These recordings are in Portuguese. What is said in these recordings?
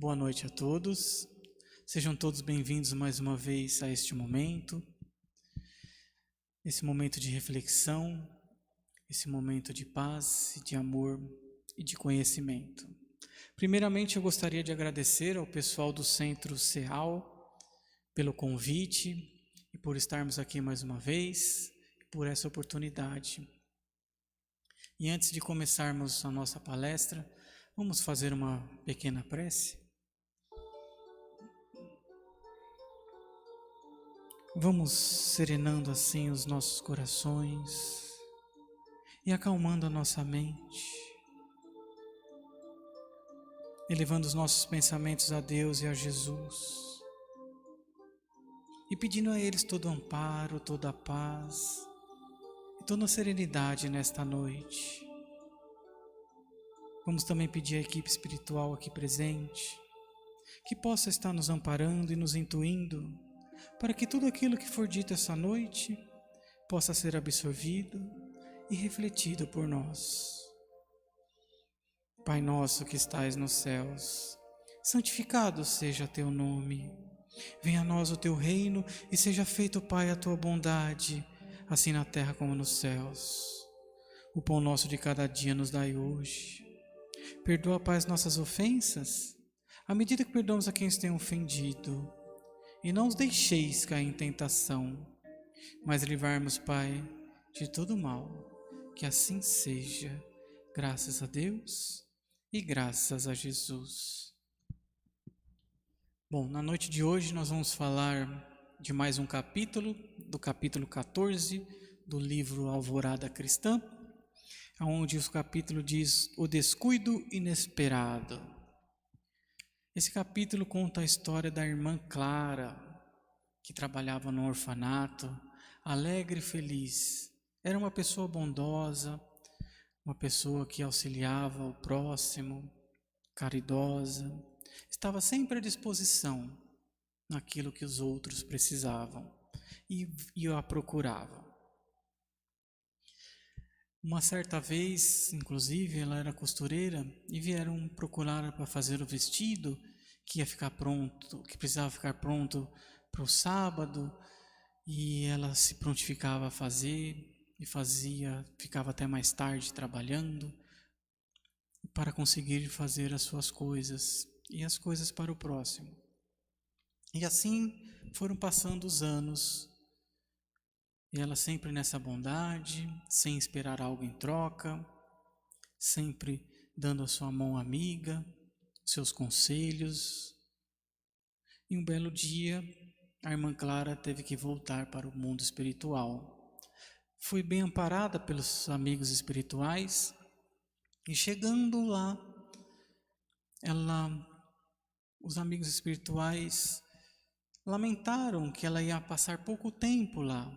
Boa noite a todos. Sejam todos bem-vindos mais uma vez a este momento, esse momento de reflexão, esse momento de paz, de amor e de conhecimento. Primeiramente, eu gostaria de agradecer ao pessoal do Centro CEAL pelo convite e por estarmos aqui mais uma vez, por essa oportunidade. E antes de começarmos a nossa palestra, vamos fazer uma pequena prece? Vamos serenando assim os nossos corações e acalmando a nossa mente, elevando os nossos pensamentos a Deus e a Jesus e pedindo a eles todo o amparo, toda a paz e toda a serenidade nesta noite. Vamos também pedir à equipe espiritual aqui presente que possa estar nos amparando e nos intuindo para que tudo aquilo que for dito essa noite possa ser absorvido e refletido por nós. Pai nosso que estais nos céus, santificado seja teu nome. Venha a nós o teu reino e seja feito, Pai, a tua bondade, assim na terra como nos céus. O pão nosso de cada dia nos dai hoje. Perdoa, Pai, as nossas ofensas, à medida que perdoamos a quem nos tem ofendido. E não os deixeis cair em tentação, mas livrai-nos, Pai, de todo mal. Que assim seja, graças a Deus e graças a Jesus. Bom, na noite de hoje nós vamos falar de mais um capítulo, do capítulo 14 do livro Alvorada Cristã, onde o capítulo diz o descuido inesperado. Esse capítulo conta a história da irmã Clara, que trabalhava no orfanato, alegre e feliz. Era uma pessoa bondosa, uma pessoa que auxiliava o próximo, caridosa, estava sempre à disposição naquilo que os outros precisavam e a procuravam. Uma certa vez, inclusive, ela era costureira e vieram procurar para fazer o vestido que ia ficar pronto, que precisava ficar pronto para o sábado, e ela se prontificava a fazer e fazia, ficava até mais tarde trabalhando para conseguir fazer as suas coisas e as coisas para o próximo. E assim foram passando os anos. E ela sempre nessa bondade, sem esperar algo em troca, sempre dando a sua mão amiga, seus conselhos. E um belo dia, a irmã Clara teve que voltar para o mundo espiritual. Foi bem amparada pelos amigos espirituais e chegando lá, os amigos espirituais lamentaram que ela ia passar pouco tempo lá.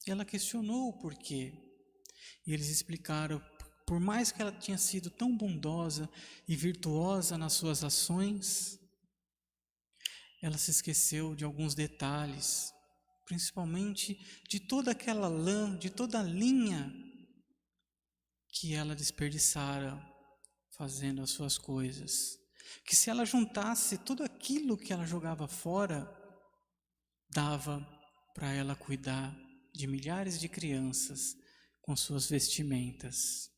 E ela questionou o porquê. E eles explicaram, por mais que ela tinha sido tão bondosa e virtuosa nas suas ações, ela se esqueceu de alguns detalhes, principalmente de toda aquela lã, de toda a linha que ela desperdiçara fazendo as suas coisas. Que se ela juntasse tudo aquilo que ela jogava fora, dava para ela cuidar de milhares de crianças com suas vestimentas.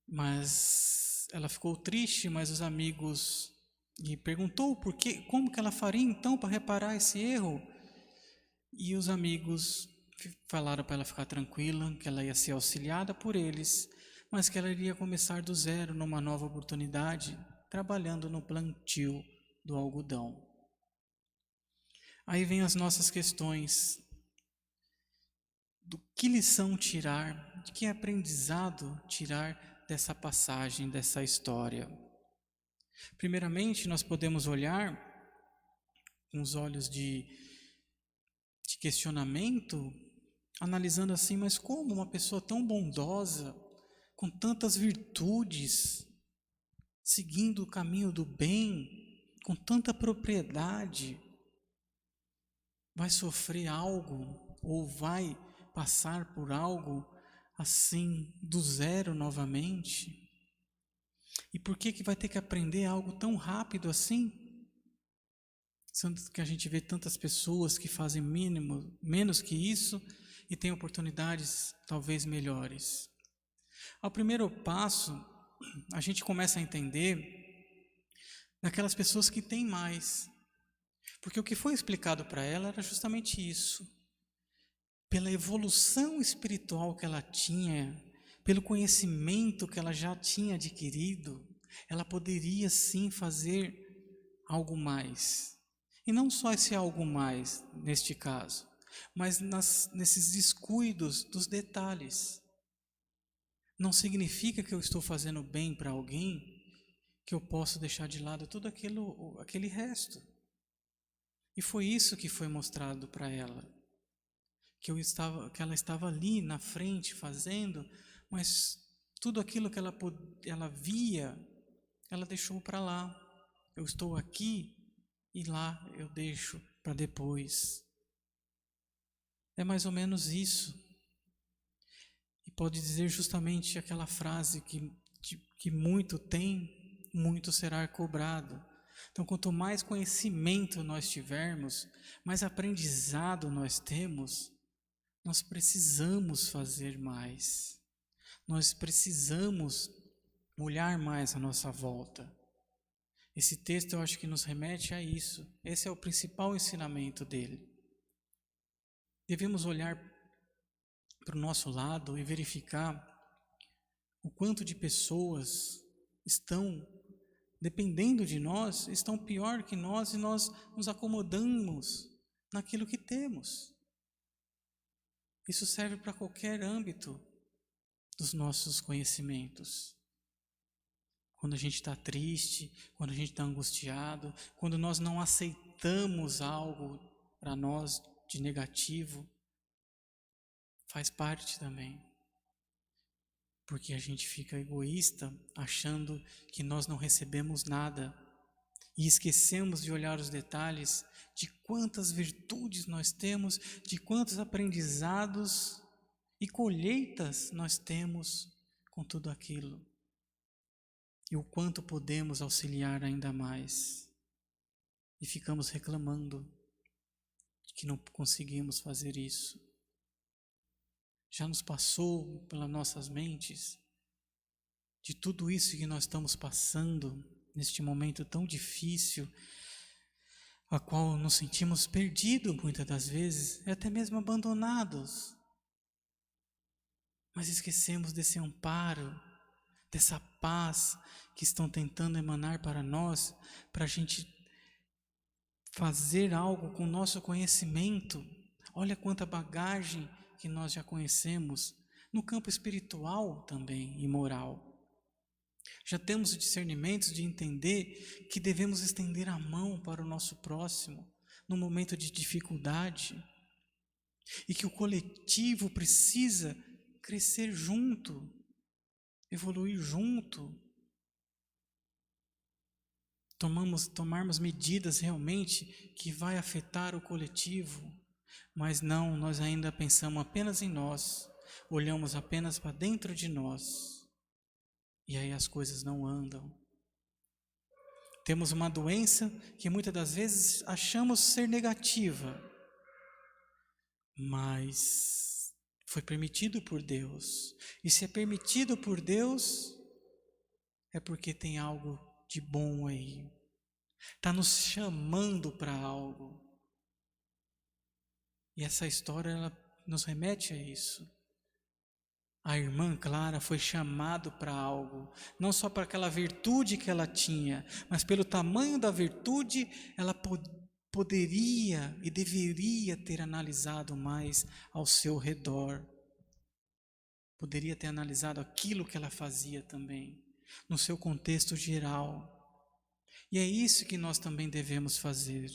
Mas ela ficou triste, mas os amigos e perguntou por quê, como que ela faria então para reparar esse erro? E os amigos falaram para ela ficar tranquila, que ela ia ser auxiliada por eles, mas que ela iria começar do zero numa nova oportunidade, trabalhando no plantio do algodão. Aí vem as nossas questões. Do que lição tirar, de que aprendizado tirar dessa passagem, dessa história? Primeiramente, nós podemos olhar com os olhos de questionamento, analisando assim, mas como uma pessoa tão bondosa, com tantas virtudes, seguindo o caminho do bem, com tanta propriedade, vai sofrer algo ou vai passar por algo assim do zero novamente? E por que que vai ter que aprender algo tão rápido assim? Sendo que a gente vê tantas pessoas que fazem menos que isso e têm oportunidades talvez melhores. Ao primeiro passo, a gente começa a entender daquelas pessoas que têm mais. Porque o que foi explicado para ela era justamente isso. Pela evolução espiritual que ela tinha, pelo conhecimento que ela já tinha adquirido, ela poderia sim fazer algo mais. E não só esse algo mais, neste caso, mas nesses descuidos dos detalhes. Não significa que eu estou fazendo bem para alguém, que eu posso deixar de lado todo aquele resto. E foi isso que foi mostrado para ela. Que ela estava ali na frente fazendo, mas tudo aquilo que ela via, ela deixou para lá. Eu estou aqui e lá eu deixo para depois. É mais ou menos isso. E pode dizer justamente aquela frase que muito tem, muito será cobrado. Então, quanto mais conhecimento nós tivermos, mais aprendizado nós temos, nós precisamos fazer mais. Nós precisamos olhar mais à nossa volta. Esse texto eu acho que nos remete a isso. Esse é o principal ensinamento dele. Devemos olhar para o nosso lado e verificar o quanto de pessoas estão dependendo de nós, estão pior que nós e nós nos acomodamos naquilo que temos. Isso serve para qualquer âmbito dos nossos conhecimentos. Quando a gente está triste, quando a gente está angustiado, quando nós não aceitamos algo para nós de negativo, faz parte também. Porque a gente fica egoísta, achando que nós não recebemos nada e esquecemos de olhar os detalhes de quantas virtudes nós temos, de quantos aprendizados e colheitas nós temos com tudo aquilo. E o quanto podemos auxiliar ainda mais. E ficamos reclamando de que não conseguimos fazer isso. Já nos passou pelas nossas mentes de tudo isso que nós estamos passando neste momento tão difícil, a qual nos sentimos perdidos muitas das vezes, e até mesmo abandonados. Mas esquecemos desse amparo, dessa paz que estão tentando emanar para nós, para a gente fazer algo com o nosso conhecimento. Olha quanta bagagem que nós já conhecemos, no campo espiritual também e moral. Já temos o discernimento de entender que devemos estender a mão para o nosso próximo no momento de dificuldade e que o coletivo precisa crescer junto, evoluir junto. Tomarmos medidas realmente que vai afetar o coletivo, mas não, nós ainda pensamos apenas em nós, olhamos apenas para dentro de nós, e aí as coisas não andam. Temos uma doença que muitas das vezes achamos ser negativa, mas foi permitido por Deus, e se é permitido por Deus, é porque tem algo de bom aí, está nos chamando para algo. E essa história ela nos remete a isso. A irmã Clara foi chamada para algo, não só para aquela virtude que ela tinha, mas pelo tamanho da virtude, ela poderia e deveria ter analisado mais ao seu redor. Poderia ter analisado aquilo que ela fazia também, no seu contexto geral. E é isso que nós também devemos fazer.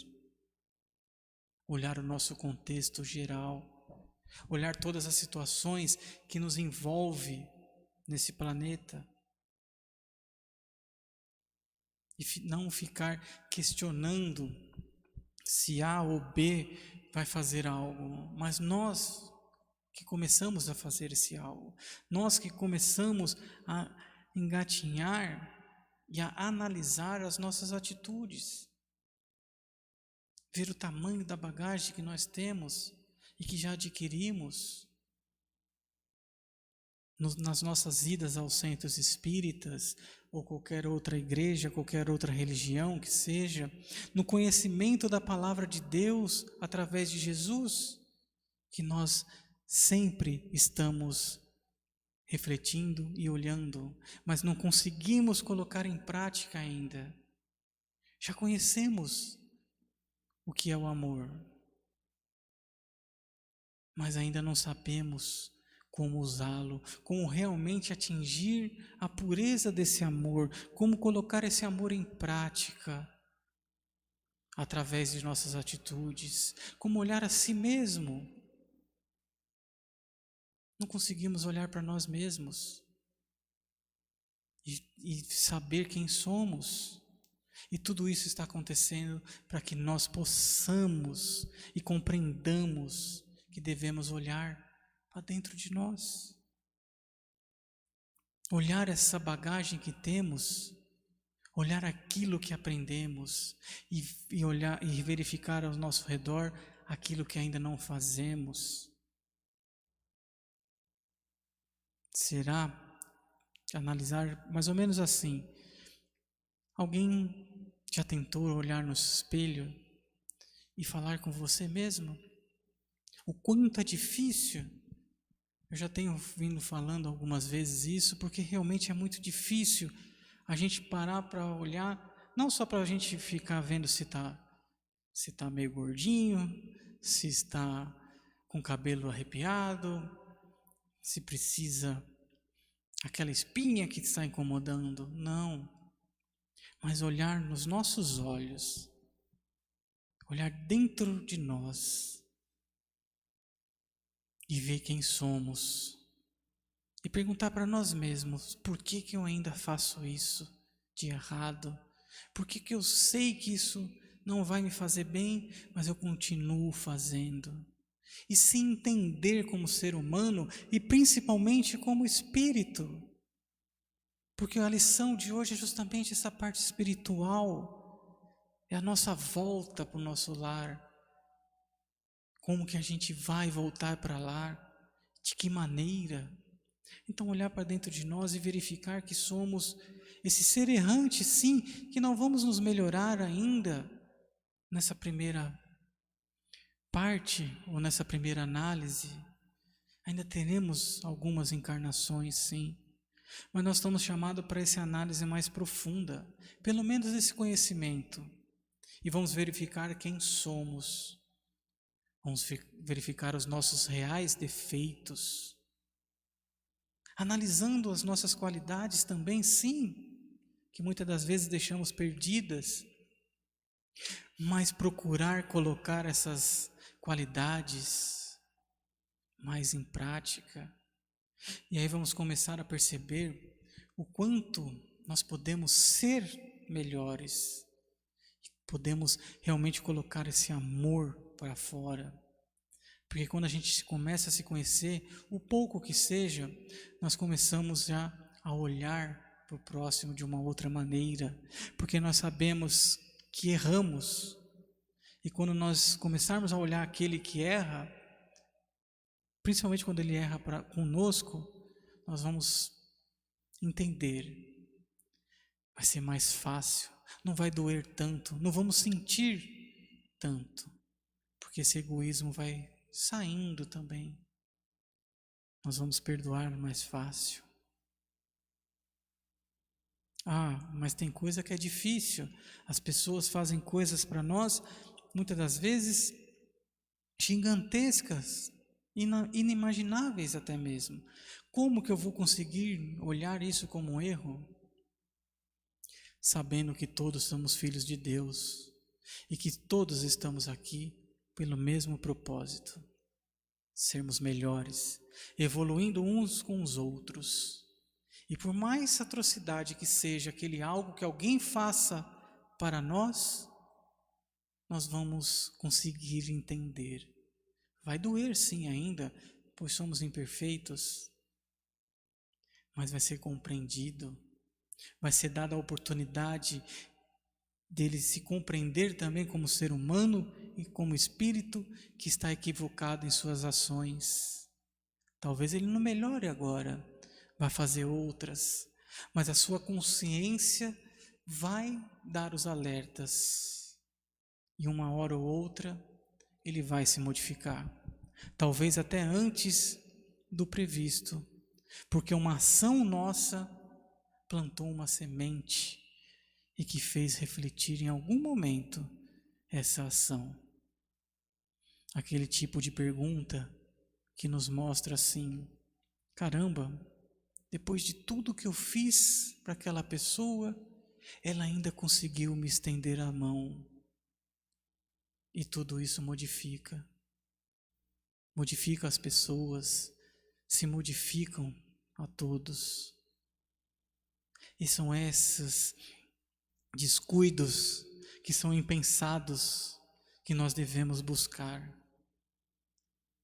Olhar o nosso contexto geral. Olhar todas as situações que nos envolvem nesse planeta. E não ficar questionando se A ou B vai fazer algo. Mas nós que começamos a fazer esse algo. Nós que começamos a engatinhar e a analisar as nossas atitudes, ver o tamanho da bagagem que nós temos e que já adquirimos nas nossas idas aos centros espíritas, ou qualquer outra igreja, qualquer outra religião que seja, no conhecimento da palavra de Deus através de Jesus, que nós sempre estamos refletindo e olhando, mas não conseguimos colocar em prática ainda. Já conhecemos o que é o amor, mas ainda não sabemos como usá-lo, como realmente atingir a pureza desse amor, como colocar esse amor em prática através de nossas atitudes, como olhar a si mesmo. Não conseguimos olhar para nós mesmos e saber quem somos. E tudo isso está acontecendo para que nós possamos e compreendamos que devemos olhar para dentro de nós. Olhar essa bagagem que temos, olhar aquilo que aprendemos e olhar e verificar ao nosso redor aquilo que ainda não fazemos. Será analisar mais ou menos assim? Alguém já tentou olhar no espelho e falar com você mesmo? O quanto é difícil. Eu já tenho vindo falando algumas vezes isso, porque realmente é muito difícil a gente parar para olhar, não só para a gente ficar vendo se tá meio gordinho, se está com o cabelo arrepiado, se precisa aquela espinha que está incomodando. Não, mas olhar nos nossos olhos, olhar dentro de nós e ver quem somos. E perguntar para nós mesmos, por que que eu ainda faço isso de errado? Por que que eu sei que isso não vai me fazer bem, mas eu continuo fazendo? E se entender como ser humano e principalmente como espírito. Porque a lição de hoje é justamente essa parte espiritual, é a nossa volta para o nosso lar. Como que a gente vai voltar para lá? De que maneira? Então, olhar para dentro de nós e verificar que somos esse ser errante, sim, que não vamos nos melhorar ainda nessa primeira parte ou nessa primeira análise. Ainda teremos algumas encarnações, sim, mas nós estamos chamados para essa análise mais profunda, pelo menos esse conhecimento, e vamos verificar quem somos, vamos verificar os nossos reais defeitos, analisando as nossas qualidades também, sim, que muitas das vezes deixamos perdidas, mas procurar colocar essas qualidades mais em prática. E aí vamos começar a perceber o quanto nós podemos ser melhores, podemos realmente colocar esse amor para fora. Porque quando a gente começa a se conhecer, o pouco que seja, nós começamos já a olhar para o próximo de uma outra maneira, porque nós sabemos que erramos. E quando nós começarmos a olhar aquele que erra, principalmente quando ele erra conosco, nós vamos entender. Vai ser mais fácil, não vai doer tanto, não vamos sentir tanto, porque esse egoísmo vai saindo também. Nós vamos perdoar mais fácil. Ah, mas tem coisa que é difícil. As pessoas fazem coisas para nós, muitas das vezes, gigantescas, inimagináveis até mesmo. Como que eu vou conseguir olhar isso como um erro? Sabendo que todos somos filhos de Deus e que todos estamos aqui pelo mesmo propósito, sermos melhores, evoluindo uns com os outros. E por mais atrocidade que seja aquele algo que alguém faça para nós, nós vamos conseguir entender. Vai doer sim ainda, pois somos imperfeitos, mas vai ser compreendido Vai ser dada a oportunidade dele se compreender também como ser humano e como espírito que está equivocado em suas ações. Talvez ele não melhore agora, vai fazer outras, mas a sua consciência vai dar os alertas. E uma hora ou outra ele vai se modificar. Talvez até antes do previsto, porque uma ação nossa plantou uma semente e que fez refletir em algum momento essa ação. Aquele tipo de pergunta que nos mostra assim: caramba, depois de tudo que eu fiz para aquela pessoa, ela ainda conseguiu me estender a mão. E tudo isso modifica as pessoas, se modificam a todos. E são esses descuidos que são impensados que nós devemos buscar.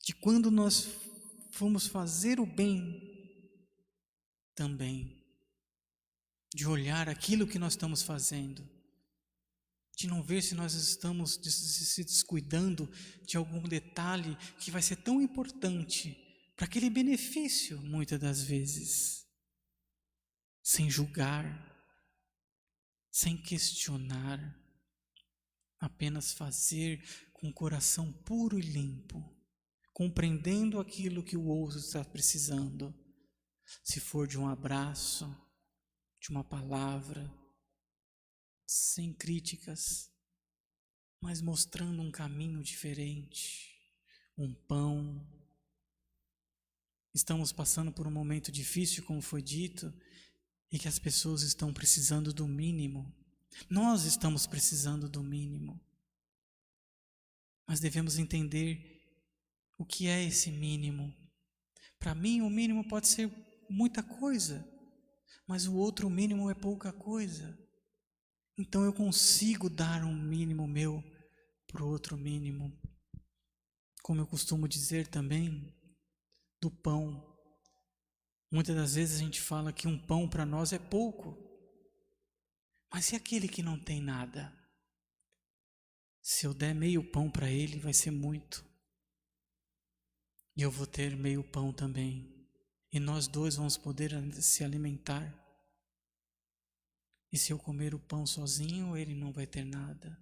De quando nós formos fazer o bem também, de olhar aquilo que nós estamos fazendo, de não ver se nós estamos se descuidando de algum detalhe que vai ser tão importante para aquele benefício, muitas das vezes, sem julgar, sem questionar, apenas fazer com o coração puro e limpo, compreendendo aquilo que o outro está precisando, se for de um abraço, de uma palavra, sem críticas, mas mostrando um caminho diferente, um pão. Estamos passando por um momento difícil, como foi dito, e que as pessoas estão precisando do mínimo. Nós estamos precisando do mínimo. Mas devemos entender o que é esse mínimo. Para mim, o mínimo pode ser muita coisa, mas o outro mínimo é pouca coisa. Então eu consigo dar um mínimo meu para o outro mínimo. Como eu costumo dizer também, do pão. Muitas das vezes a gente fala que um pão para nós é pouco. Mas e aquele que não tem nada? Se eu der meio pão para ele, vai ser muito. E eu vou ter meio pão também. E nós dois vamos poder se alimentar. E se eu comer o pão sozinho, ele não vai ter nada.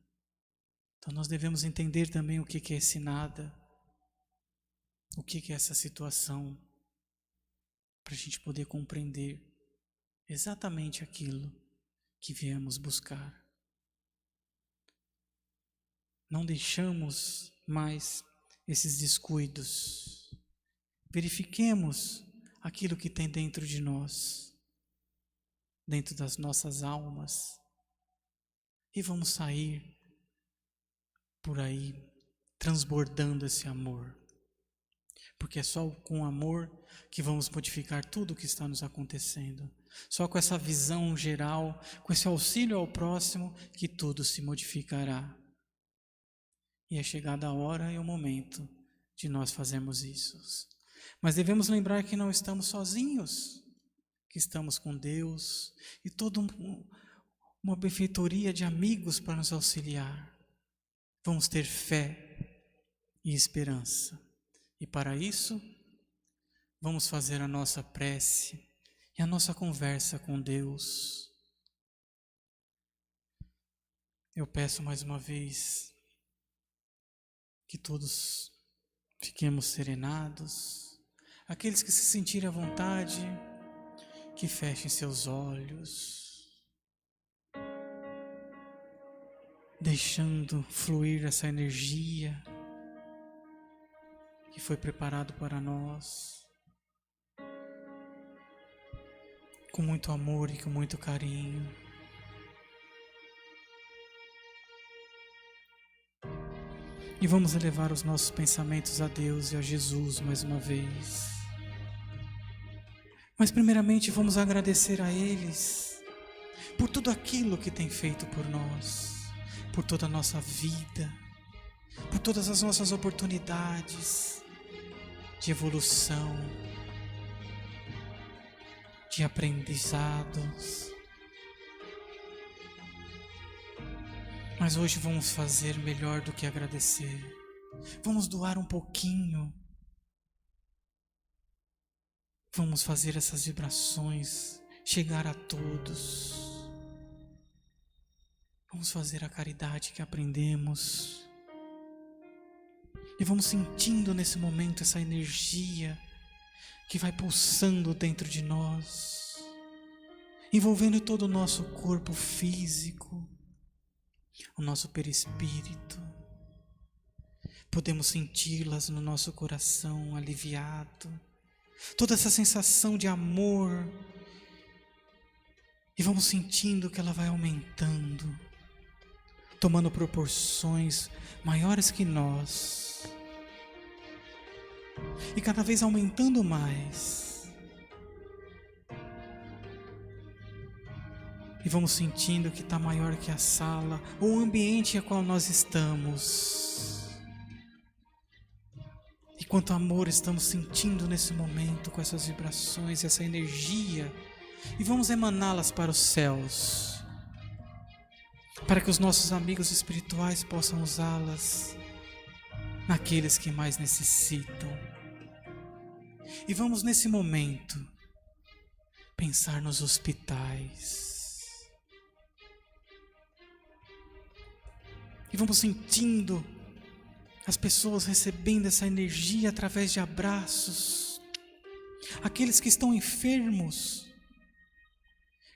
Então nós devemos entender também o que é esse nada. O que é essa situação. Para a gente poder compreender exatamente aquilo que viemos buscar. Não deixamos mais esses descuidos. Verifiquemos aquilo que tem dentro de nós, dentro das nossas almas, e vamos sair por aí transbordando esse amor. Porque é só com amor que vamos modificar tudo o que está nos acontecendo. Só com essa visão geral, com esse auxílio ao próximo, que tudo se modificará. E é chegada a hora e o momento de nós fazermos isso. Mas devemos lembrar que não estamos sozinhos, que estamos com Deus e toda uma benfeitoria de amigos para nos auxiliar. Vamos ter fé e esperança. E para isso, vamos fazer a nossa prece e a nossa conversa com Deus. Eu peço mais uma vez que todos fiquemos serenados. Aqueles que se sentirem à vontade, que fechem seus olhos, deixando fluir essa energia que foi preparado para nós, com muito amor e com muito carinho. E vamos elevar os nossos pensamentos a Deus e a Jesus mais uma vez. Mas primeiramente vamos agradecer a eles por tudo aquilo que tem feito por nós, por toda a nossa vida, por todas as nossas oportunidades de evolução, de aprendizados, Mas hoje vamos fazer melhor do que agradecer. Vamos doar um pouquinho. Vamos fazer essas vibrações chegar a todos. Vamos fazer a caridade que aprendemos. E vamos sentindo nesse momento essa energia que vai pulsando dentro de nós, envolvendo todo o nosso corpo físico, o nosso perispírito. Podemos senti-las no nosso coração aliviado, toda essa sensação de amor, e vamos sentindo que ela vai aumentando, tomando proporções maiores que nós, e cada vez aumentando mais. E vamos sentindo que está maior que a sala ou o ambiente em qual nós estamos. E quanto amor estamos sentindo nesse momento com essas vibrações, essa energia, e vamos emaná-las para os céus, para que os nossos amigos espirituais possam usá-las naqueles que mais necessitam. E vamos nesse momento pensar nos hospitais. E vamos sentindo as pessoas recebendo essa energia através de abraços. Aqueles que estão enfermos,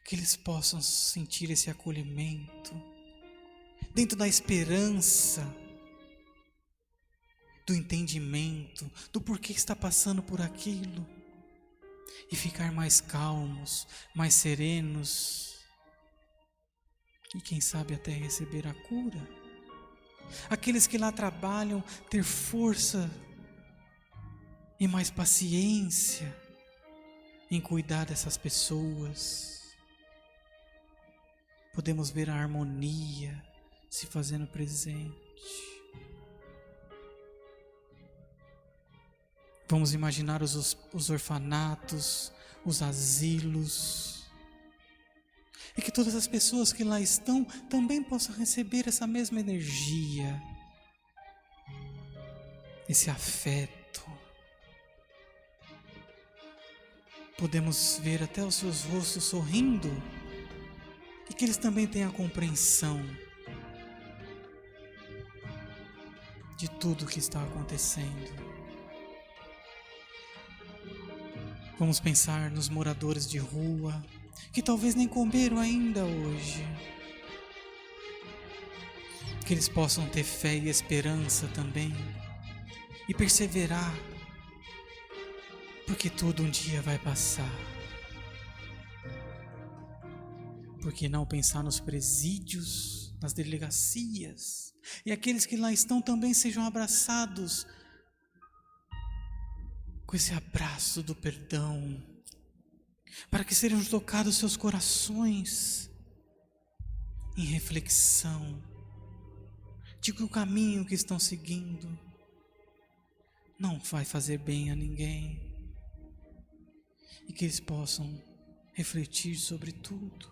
que eles possam sentir esse acolhimento, dentro da esperança, do entendimento, do porquê está passando por aquilo, e ficar mais calmos, mais serenos, e quem sabe até receber a cura. Aqueles que lá trabalham, ter força e mais paciência em cuidar dessas pessoas. Podemos ver a harmonia se fazendo presente. Vamos imaginar os orfanatos, os asilos, e que todas as pessoas que lá estão também possam receber essa mesma energia, esse afeto. Podemos ver até os seus rostos sorrindo, e que eles também tenham a compreensão de tudo o que está acontecendo. Vamos pensar nos moradores de rua, que talvez nem comeram ainda hoje. Que eles possam ter fé e esperança também, e perseverar, porque tudo um dia vai passar. Por que não pensar nos presídios, nas delegacias, e aqueles que lá estão também sejam abraçados com esse abraço do perdão, para que sejam tocados seus corações em reflexão de que o caminho que estão seguindo não vai fazer bem a ninguém, e que eles possam refletir sobre tudo.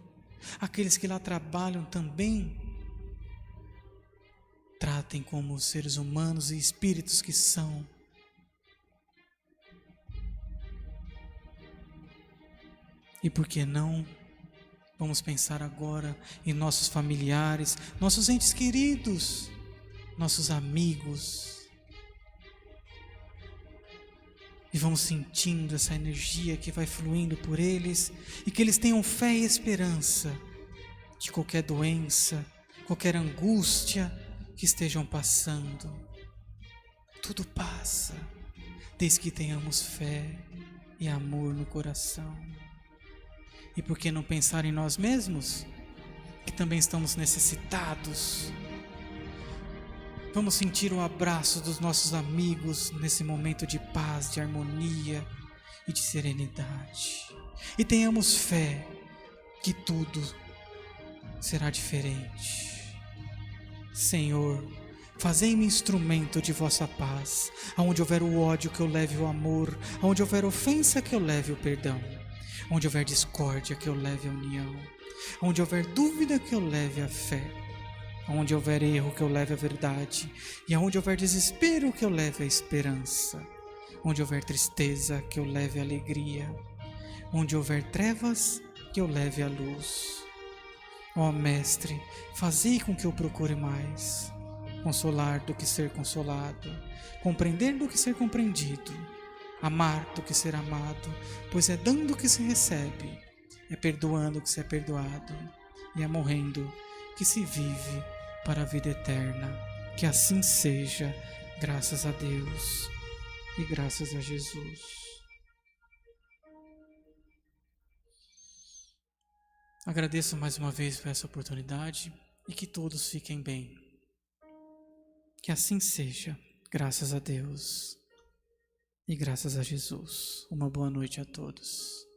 Aqueles que lá trabalham também tratem como seres humanos e espíritos que são. E por que não, vamos pensar agora em nossos familiares, nossos entes queridos, nossos amigos. E vamos sentindo essa energia que vai fluindo por eles, e que eles tenham fé e esperança de qualquer doença, qualquer angústia que estejam passando. Tudo passa, desde que tenhamos fé e amor no coração. E por que não pensar em nós mesmos, que também estamos necessitados? Vamos sentir o abraço dos nossos amigos nesse momento de paz, de harmonia e de serenidade. E tenhamos fé que tudo será diferente. Senhor, fazei-me instrumento de vossa paz. Aonde houver o ódio, que eu leve o amor. Aonde houver ofensa, que eu leve o perdão. Onde houver discórdia, que eu leve a união. Onde houver dúvida, que eu leve a fé. Onde houver erro, que eu leve a verdade. E aonde houver desespero, que eu leve a esperança. Onde houver tristeza, que eu leve a alegria. Onde houver trevas, que eu leve a luz. Ó Mestre, fazei com que eu procure mais consolar do que ser consolado, compreender do que ser compreendido, amar do que ser amado, pois é dando que se recebe, é perdoando que se é perdoado, e é morrendo que se vive para a vida eterna. Que assim seja, graças a Deus e graças a Jesus. Agradeço mais uma vez por essa oportunidade e que todos fiquem bem. Que assim seja, graças a Deus e graças a Jesus. Uma boa noite a todos.